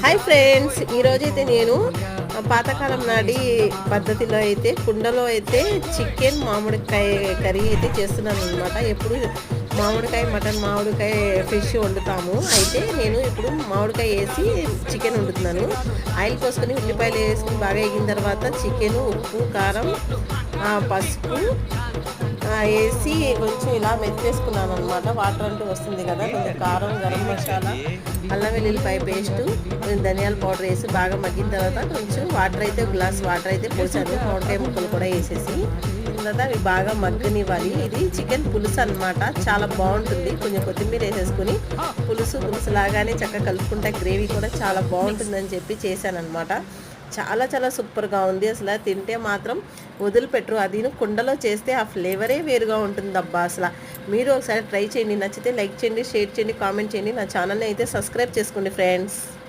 Hi friends, ఈరోజైతే నేను పాతకాలం నాటి పద్ధతిలో అయితే కుండలో అయితే చికెన్ మామిడికాయ కర్రీ అయితే చేస్తున్నాను అనమాట. ఎప్పుడు మామిడికాయ మటన్, మామిడికాయ ఫిష్ వండుతాము. అయితే నేను ఇప్పుడు మామిడికాయ వేసి చికెన్ వండుతున్నాను. ఆయిల్ పోసుకొని ఉల్లిపాయలు వేసుకుని బాగా వేగిన తర్వాత చికెన్, ఉప్పు, కారం, పసుపు వేసి కొంచెం ఇలా మెత్తేసుకున్నాను అనమాట. వాటర్ అంటూ వస్తుంది కదా, కొంచెం కారం, గరం మసాలా, అల్లం వెల్లుల్లిపాయ పేస్టు, ధనియాల పౌడర్ వేసి బాగా మగ్గిన తర్వాత కొంచెం వాటర్ అయితే గ్లాస్ వాటర్ అయితే పోసాను. మామిడికాయ ముక్కలు కూడా వేసేసి తర్వాత అవి బాగా మగ్గనివ్వాలి. ఇది చికెన్ పులుసు అనమాట, చాలా బాగుంటుంది. కొంచెం కొత్తిమీర వేసేసుకుని పులుసు లాగానే చక్కగా కలుపుకుంటే గ్రేవీ కూడా చాలా బాగుంటుందని చెప్పి చేశాను అనమాట. చాలా చాలా సూపర్గా ఉంది. అసలు తింటే మాత్రం వదిలిపెట్టరు. అది కుండలో చేస్తే ఆ ఫ్లేవరే వేరుగా ఉంటుంది అబ్బా. అసలు మీరు ఒకసారి ట్రై చేయండి. నచ్చితే లైక్ చేయండి, షేర్ చేయండి, కామెంట్ చేయండి. నా ఛానల్ని అయితే సబ్స్క్రైబ్ చేసుకోండి ఫ్రెండ్స్.